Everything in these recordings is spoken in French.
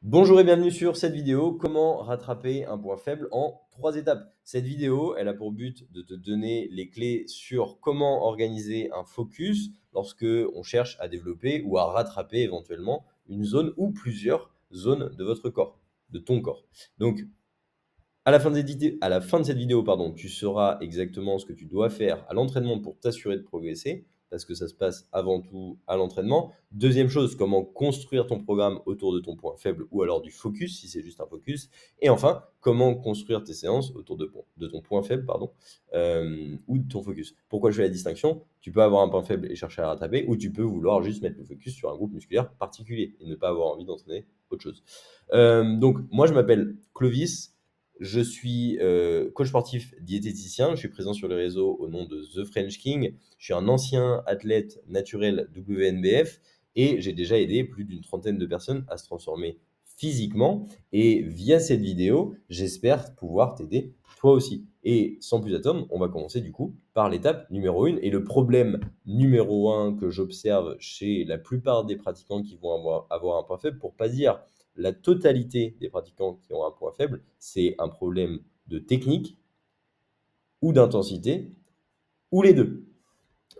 Bonjour et bienvenue sur cette vidéo, comment rattraper un point faible en 3 étapes. Cette vidéo, elle a pour but de te donner les clés sur comment organiser un focus lorsque on cherche à développer ou à rattraper éventuellement une zone ou plusieurs zones de votre corps, de ton corps. Donc, à la fin de cette vidéo, pardon, tu sauras exactement ce que tu dois faire à l'entraînement pour t'assurer de progresser, parce que ça se passe avant tout à l'entraînement. Deuxième chose, comment construire ton programme autour de ton point faible ou alors du focus, si c'est juste un focus. Et enfin, comment construire tes séances autour de ton point faible, pardon, ou de ton focus. Pourquoi je fais la distinction? Tu peux avoir un point faible et chercher à rattraper, ou tu peux vouloir juste mettre le focus sur un groupe musculaire particulier et ne pas avoir envie d'entraîner autre chose. Donc, moi, je m'appelle Clovis. Je suis coach sportif diététicien. Je suis présent sur les réseaux au nom de The French King. Je suis un ancien athlète naturel WNBF et j'ai déjà aidé plus d'une trentaine de personnes à se transformer physiquement. Et via cette vidéo, j'espère pouvoir t'aider toi aussi. Et sans plus attendre, on va commencer du coup par l'étape numéro 1. Et le problème numéro 1 que j'observe chez la plupart des pratiquants qui vont avoir un point faible, pour pas dire la totalité des pratiquants qui ont un point faible, c'est un problème de technique ou d'intensité, ou les deux.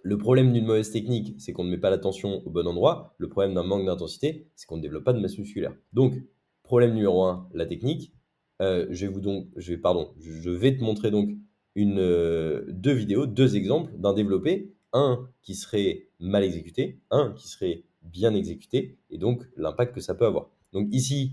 Le problème d'une mauvaise technique, c'est qu'on ne met pas l'attention au bon endroit. Le problème d'un manque d'intensité, c'est qu'on ne développe pas de masse musculaire. Donc, problème numéro 1, la technique. Je vais te montrer donc deux vidéos, deux exemples d'un développé, un qui serait mal exécuté, un qui serait bien exécuté, et donc l'impact que ça peut avoir. Donc ici,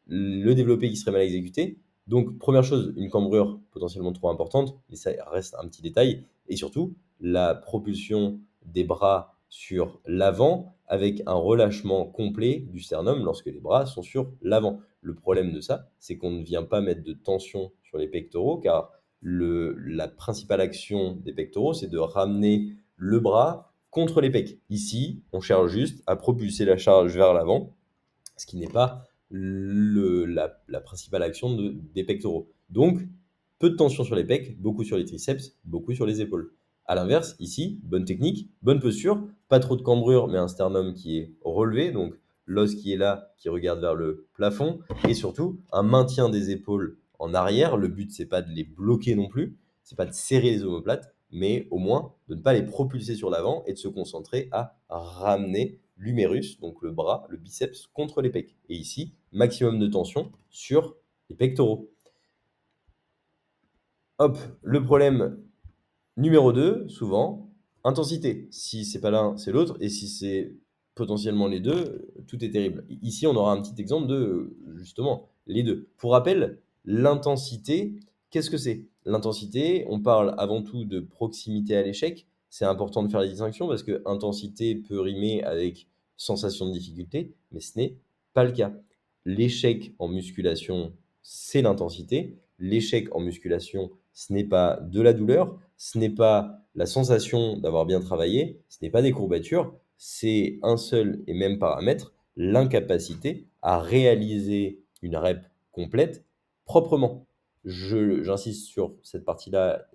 le développé qui serait mal exécuté. Donc, première chose, une cambrure potentiellement trop importante, mais ça reste un petit détail. Et surtout, la propulsion des bras sur l'avant avec un relâchement complet du sternum lorsque les bras sont sur l'avant. Le problème de ça, c'est qu'on ne vient pas mettre de tension sur les pectoraux car la principale action des pectoraux, c'est de ramener le bras contre les pecs. Ici, on cherche juste à propulser la charge vers l'avant, ce qui n'est pas la principale action des pectoraux. Donc, peu de tension sur les pecs, beaucoup sur les triceps, beaucoup sur les épaules. À l'inverse, ici, bonne technique, bonne posture, pas trop de cambrure, mais un sternum qui est relevé, donc l'os qui est là, qui regarde vers le plafond, et surtout un maintien des épaules en arrière. Le but, c'est pas de les bloquer non plus, c'est pas de serrer les omoplates, mais au moins de ne pas les propulser sur l'avant et de se concentrer à ramener l'humérus, donc le bras, le biceps, contre les pecs. Et ici, maximum de tension sur les pectoraux. Hop, le problème numéro 2, souvent, intensité. Si c'est pas l'un, c'est l'autre. Et si c'est potentiellement les deux, tout est terrible. Ici, on aura un petit exemple de, justement, les deux. Pour rappel, l'intensité, qu'est-ce que c'est? L'intensité, on parle avant tout de proximité à l'échec. C'est important de faire la distinction parce que intensité peut rimer avec sensation de difficulté, mais ce n'est pas le cas. L'échec en musculation, c'est l'intensité. L'échec en musculation, ce n'est pas de la douleur, ce n'est pas la sensation d'avoir bien travaillé, ce n'est pas des courbatures, c'est un seul et même paramètre, l'incapacité à réaliser une rep complète proprement. J'insiste sur cette partie-là,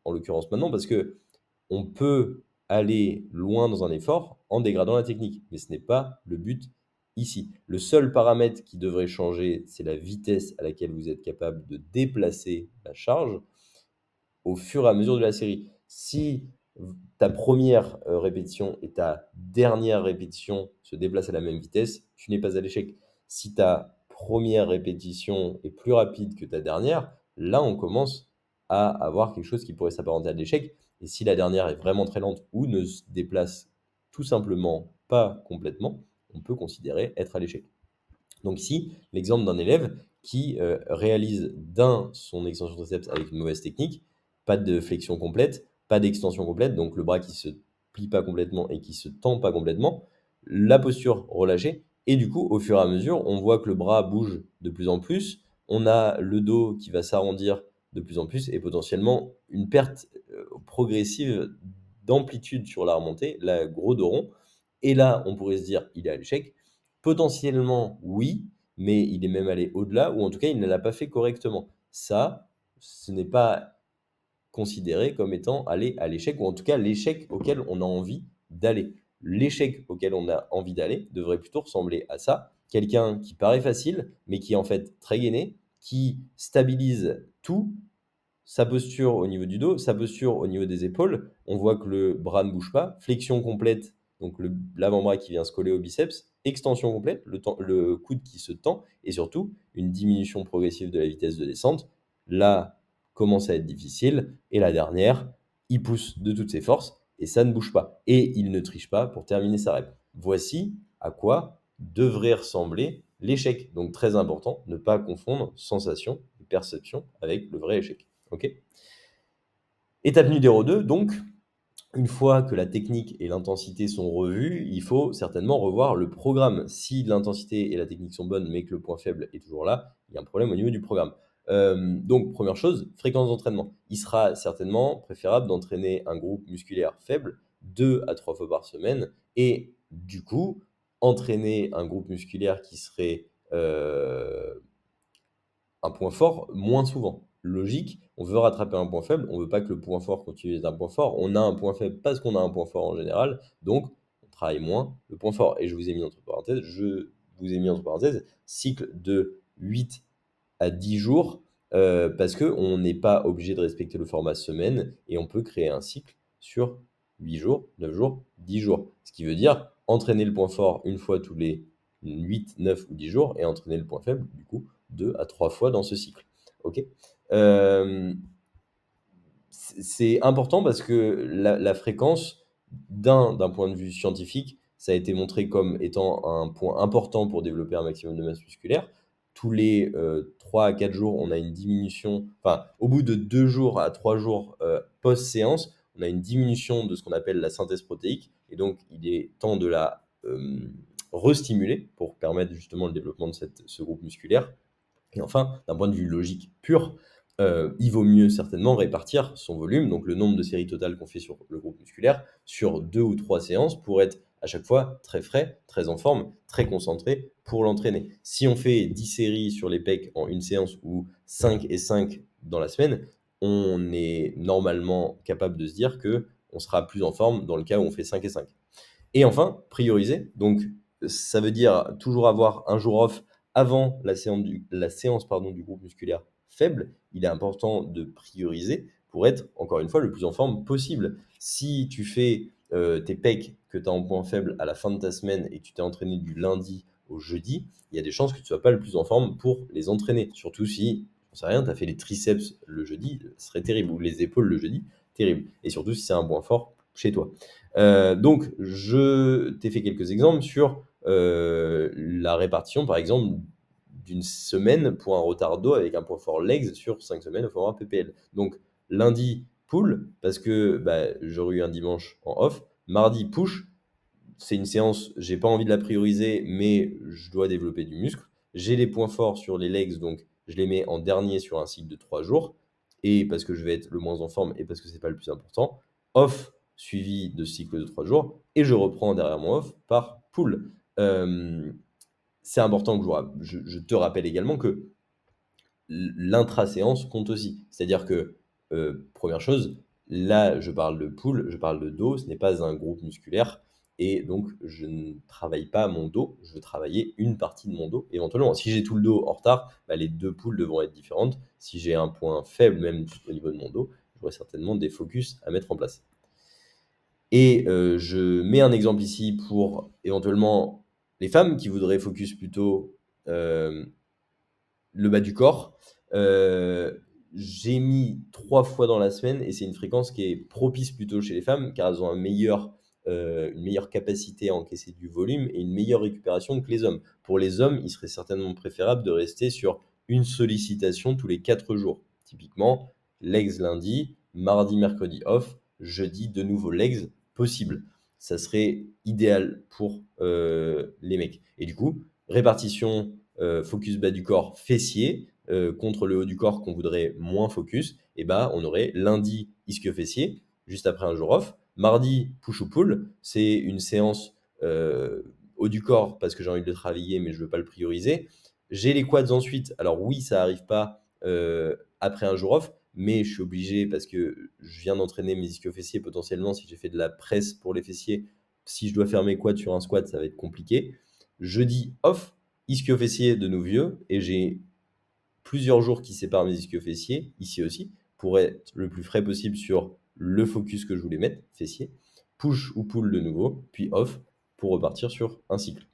en l'occurrence maintenant, parce que on peut aller loin dans un effort en dégradant la technique, mais ce n'est pas le but ici. Le seul paramètre qui devrait changer, c'est la vitesse à laquelle vous êtes capable de déplacer la charge au fur et à mesure de la série. Si ta première répétition et ta dernière répétition se déplacent à la même vitesse, tu n'es pas à l'échec. Si ta première répétition est plus rapide que ta dernière, là, on commence à avoir quelque chose qui pourrait s'apparenter à de l'échec. Et si la dernière est vraiment très lente ou ne se déplace tout simplement pas complètement, on peut considérer être à l'échec. Donc ici, l'exemple d'un élève qui réalise son extension triceps avec une mauvaise technique, pas de flexion complète, pas d'extension complète, donc le bras qui se plie pas complètement et qui se tend pas complètement, la posture relâchée, et du coup, au fur et à mesure, on voit que le bras bouge de plus en plus, on a le dos qui va s'arrondir de plus en plus, et potentiellement une perte progressive d'amplitude sur la remontée, la gros dos rond, et là, on pourrait se dire, il est à l'échec. Potentiellement, oui, mais il est même allé au-delà, ou en tout cas, il ne l'a pas fait correctement. Ça, ce n'est pas considéré comme étant aller à l'échec, ou en tout cas l'échec auquel on a envie d'aller. L'échec auquel on a envie d'aller devrait plutôt ressembler à ça, quelqu'un qui paraît facile, mais qui est en fait très gainé, qui stabilise tout, sa posture au niveau du dos, sa posture au niveau des épaules. On voit que le bras ne bouge pas. Flexion complète, donc l'avant-bras qui vient se coller au biceps. Extension complète, le coude qui se tend. Et surtout, une diminution progressive de la vitesse de descente. Là, commence à être difficile. Et la dernière, il pousse de toutes ses forces et ça ne bouge pas. Et il ne triche pas pour terminer sa rep. Voici à quoi devrait ressembler l'échec. Donc très important, ne pas confondre sensation et perception avec le vrai échec. Ok. Étape numéro 2, donc, une fois que la technique et l'intensité sont revues, il faut certainement revoir le programme. Si l'intensité et la technique sont bonnes, mais que le point faible est toujours là, il y a un problème au niveau du programme. Donc, première chose, fréquence d'entraînement. Il sera certainement préférable d'entraîner un groupe musculaire faible 2 à 3 fois par semaine et du coup, entraîner un groupe musculaire qui serait un point fort moins souvent. Logique, on veut rattraper un point faible, on veut pas que le point fort continue d'être un point fort. On a un point faible parce qu'on a un point fort en général, donc on travaille moins le point fort. Et je vous ai mis entre parenthèses, cycle de 8 à 10 jours, parce qu'on n'est pas obligé de respecter le format semaine et on peut créer un cycle sur 8 jours, 9 jours, 10 jours. Ce qui veut dire entraîner le point fort une fois tous les 8, 9 ou 10 jours et entraîner le point faible, du coup, 2 à 3 fois dans ce cycle. Ok. Euh, c'est important parce que la fréquence, d'un point de vue scientifique, ça a été montré comme étant un point important pour développer un maximum de masse musculaire. Tous les 3 à 4 jours, on a une diminution, enfin, au bout de 2 jours à 3 jours post-séance, on a une diminution de ce qu'on appelle la synthèse protéique. Et donc, il est temps de la restimuler pour permettre justement le développement de ce groupe musculaire. Et enfin, d'un point de vue logique pur, il vaut mieux certainement répartir son volume, donc le nombre de séries totales qu'on fait sur le groupe musculaire, sur 2 ou 3 séances pour être à chaque fois très frais, très en forme, très concentré pour l'entraîner. Si on fait 10 séries sur les pecs en une séance ou 5 et 5 dans la semaine, on est normalement capable de se dire que on sera plus en forme dans le cas où on fait 5 et 5. Et enfin, prioriser. Donc, ça veut dire toujours avoir un jour off avant la séance du groupe musculaire faible. Il est important de prioriser pour être, encore une fois, le plus en forme possible. Si tu fais tes pecs que tu as en point faible à la fin de ta semaine et que tu t'es entraîné du lundi au jeudi, il y a des chances que tu ne sois pas le plus en forme pour les entraîner. Surtout si, on sait rien, tu as fait les triceps le jeudi, ce serait terrible, ou les épaules le jeudi, terrible. Et surtout si c'est un point fort chez toi. Donc, je t'ai fait quelques exemples sur la répartition, par exemple, d'une semaine pour un retard d'eau avec un point fort legs sur 5 semaines au format PPL. Donc, lundi, pull, parce que j'aurais eu un dimanche en off. Mardi, push, c'est une séance, j'ai pas envie de la prioriser, mais je dois développer du muscle. J'ai les points forts sur les legs, donc je les mets en dernier sur un cycle de 3 jours, et parce que je vais être le moins en forme et parce que c'est pas le plus important. Off suivi de cycle de 3 jours, et je reprends derrière mon off par pull. C'est important que je te rappelle également que l'intra-séance compte aussi. C'est-à-dire que, première chose, là, je parle de pull, je parle de dos, ce n'est pas un groupe musculaire et donc je ne travaille pas mon dos, je veux travailler une partie de mon dos éventuellement. Si j'ai tout le dos en retard, les 2 pulls devront être différentes. Si j'ai un point faible, même au niveau de mon dos, j'aurai certainement des focus à mettre en place. Et je mets un exemple ici pour éventuellement les femmes qui voudraient focus plutôt le bas du corps. J'ai mis 3 fois dans la semaine et c'est une fréquence qui est propice plutôt chez les femmes car elles ont une meilleure capacité à encaisser du volume et une meilleure récupération que les hommes. Pour les hommes, il serait certainement préférable de rester sur une sollicitation tous les 4 jours. Typiquement, legs lundi, mardi, mercredi off, jeudi de nouveau legs possible. Ça serait idéal pour les mecs. Et du coup, répartition focus bas du corps fessier contre le haut du corps qu'on voudrait moins focus, et on aurait lundi ischio-fessier, juste après un jour off. Mardi, push ou pull, c'est une séance haut du corps parce que j'ai envie de le travailler, mais je ne veux pas le prioriser. J'ai les quads ensuite. Alors oui, ça n'arrive pas après un jour off, mais je suis obligé parce que je viens d'entraîner mes ischio-fessiers potentiellement. Si j'ai fait de la presse pour les fessiers, si je dois faire mes quads sur un squat, ça va être compliqué. Jeudi off, ischio-fessier de nos vieux, et j'ai plusieurs jours qui séparent mes ischio-fessiers, ici aussi, pour être le plus frais possible sur le focus que je voulais mettre, fessier. Push ou pull de nouveau, puis off, pour repartir sur un cycle.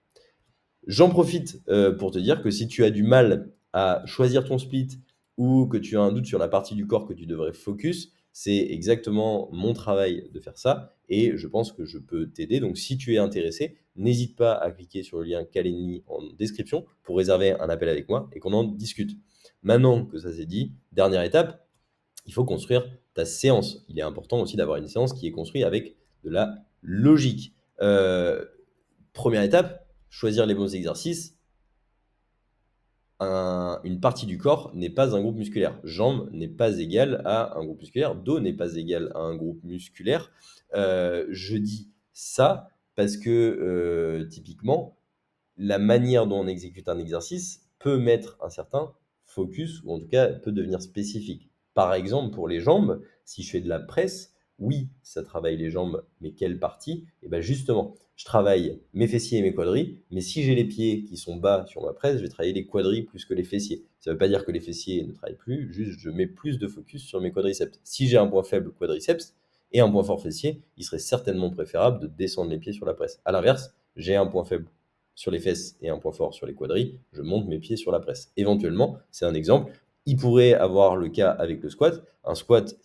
J'en profite pour te dire que si tu as du mal à choisir ton split ou que tu as un doute sur la partie du corps que tu devrais focus, c'est exactement mon travail de faire ça et je pense que je peux t'aider. Donc si tu es intéressé, n'hésite pas à cliquer sur le lien Calendly en description pour réserver un appel avec moi et qu'on en discute. Maintenant que ça c'est dit, dernière étape, il faut construire ta séance. Il est important aussi d'avoir une séance qui est construite avec de la logique. Première étape, choisir les bons exercices. Une partie du corps n'est pas un groupe musculaire. Jambe n'est pas égal à un groupe musculaire. Dos n'est pas égal à un groupe musculaire. Je dis ça parce que typiquement, la manière dont on exécute un exercice peut mettre un certain focus, ou en tout cas peut devenir spécifique. Par exemple, pour les jambes, si je fais de la presse, oui, ça travaille les jambes, mais quelle partie? Et bien justement, je travaille mes fessiers et mes quadris, mais si j'ai les pieds qui sont bas sur ma presse, je vais travailler les quadris plus que les fessiers. Ça ne veut pas dire que les fessiers ne travaillent plus, juste je mets plus de focus sur mes quadriceps. Si j'ai un point faible quadriceps et un point fort fessier, il serait certainement préférable de descendre les pieds sur la presse. À l'inverse, j'ai un point faible sur les fesses et un point fort sur les quadris, je monte mes pieds sur la presse. Éventuellement, c'est un exemple, il pourrait avoir le cas avec le squat. Un squat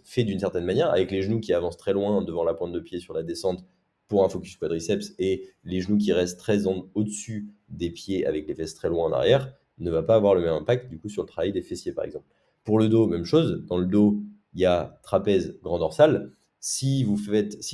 fait d'une certaine manière, avec les genoux qui avancent très loin devant la pointe de pied sur la descente pour un focus quadriceps et les genoux qui restent très au-dessus des pieds avec les fesses très loin en arrière, ne va pas avoir le même impact du coup sur le travail des fessiers par exemple. Pour le dos, même chose. Dans le dos, il y a trapèze, grand dorsal. Si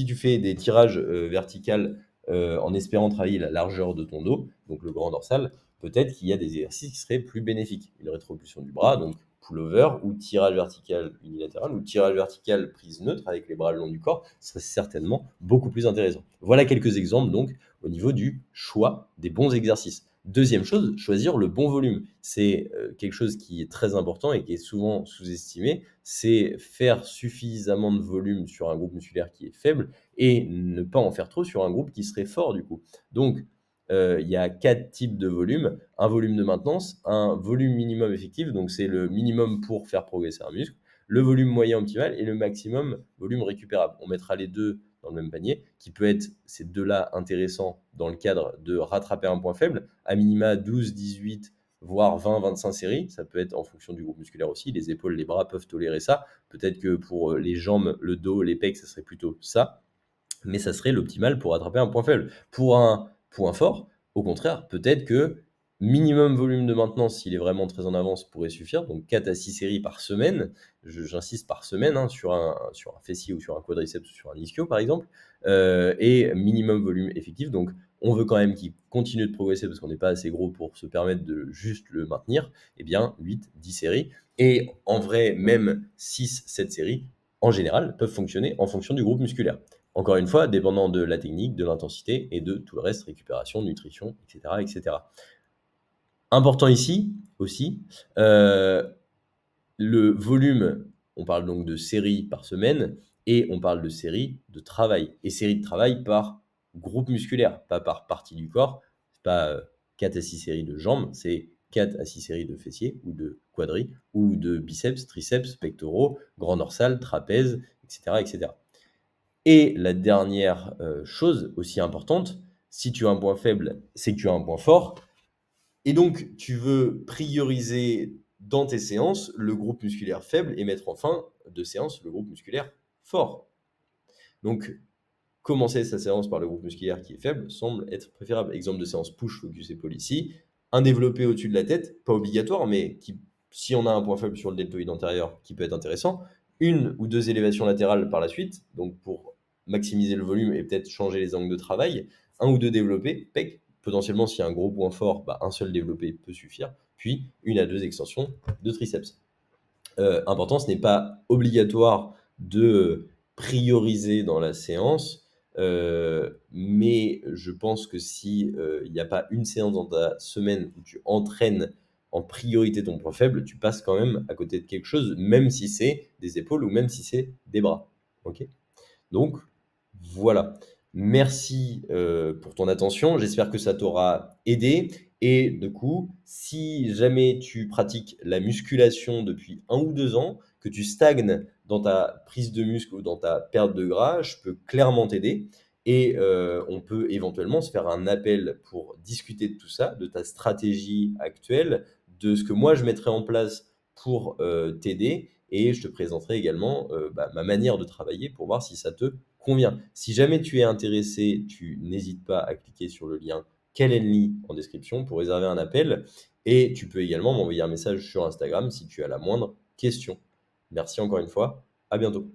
tu fais des tirages verticaux en espérant travailler la largeur de ton dos, donc le grand dorsal, peut-être qu'il y a des exercices qui seraient plus bénéfiques. Une rétropulsion du bras, donc pullover, ou tirage vertical unilatéral, ou tirage vertical prise neutre avec les bras le long du corps, serait certainement beaucoup plus intéressant. Voilà quelques exemples donc au niveau du choix des bons exercices. Deuxième chose, choisir le bon volume. C'est quelque chose qui est très important et qui est souvent sous-estimé. C'est faire suffisamment de volume sur un groupe musculaire qui est faible et ne pas en faire trop sur un groupe qui serait fort du coup. Donc, il y a 4 types de volumes. Un volume de maintenance, un volume minimum effectif, donc c'est le minimum pour faire progresser un muscle, le volume moyen optimal et le maximum volume récupérable. On mettra les deux dans le même panier, qui peut être ces deux-là intéressants dans le cadre de rattraper un point faible, à minima 12, 18, voire 20, 25 séries. Ça peut être en fonction du groupe musculaire aussi. Les épaules, les bras peuvent tolérer ça. Peut-être que pour les jambes, le dos, les pecs, ça serait plutôt ça. Mais ça serait l'optimal pour rattraper un point faible. Pour un point fort, au contraire, peut-être que minimum volume de maintenance, s'il est vraiment très en avance, pourrait suffire. Donc 4 à 6 séries par semaine, j'insiste par semaine, hein, sur un fessier ou sur un quadriceps ou sur un ischio par exemple, et minimum volume effectif. Donc on veut quand même qu'il continue de progresser parce qu'on n'est pas assez gros pour se permettre de juste le maintenir. Eh bien 8, 10 séries. Et en vrai, même 6, 7 séries, en général, peuvent fonctionner en fonction du groupe musculaire. Encore une fois, dépendant de la technique, de l'intensité et de tout le reste, récupération, nutrition, etc. etc. Important ici aussi, le volume, on parle donc de séries par semaine et on parle de séries de travail. Et séries de travail par groupe musculaire, pas par partie du corps. C'est pas 4 à 6 séries de jambes, c'est 4 à 6 séries de fessiers ou de quadris ou de biceps, triceps, pectoraux, grand dorsal, trapèze, etc. etc. Et la dernière chose aussi importante, si tu as un point faible, c'est que tu as un point fort. Et donc, tu veux prioriser dans tes séances le groupe musculaire faible et mettre en fin de séance le groupe musculaire fort. Donc, commencer sa séance par le groupe musculaire qui est faible semble être préférable. Exemple de séance push, focus, épaule ici. Un développé au-dessus de la tête, pas obligatoire, mais qui, si on a un point faible sur le deltoïde antérieur, qui peut être intéressant. Une ou deux élévations latérales par la suite, donc pour maximiser le volume et peut-être changer les angles de travail. Un ou deux développés, pec. Potentiellement, s'il y a un gros point fort, un seul développé peut suffire. Puis, une à deux extensions de triceps. Important, ce n'est pas obligatoire de prioriser dans la séance, mais je pense que si il n'y a pas une séance dans ta semaine où tu entraînes en priorité ton point faible, tu passes quand même à côté de quelque chose, même si c'est des épaules ou même si c'est des bras. Ok. Donc voilà. Merci, pour ton attention. J'espère que ça t'aura aidé et du coup, si jamais tu pratiques la musculation depuis 1 ou 2 ans, que tu stagnes dans ta prise de muscle ou dans ta perte de gras, je peux clairement t'aider et on peut éventuellement se faire un appel pour discuter de tout ça, de ta stratégie actuelle, de ce que moi je mettrai en place pour, t'aider et je te présenterai également, ma manière de travailler pour voir si ça te convient. Si jamais tu es intéressé, tu n'hésites pas à cliquer sur le lien Calendly en description pour réserver un appel et tu peux également m'envoyer un message sur Instagram si tu as la moindre question. Merci encore une fois, à bientôt.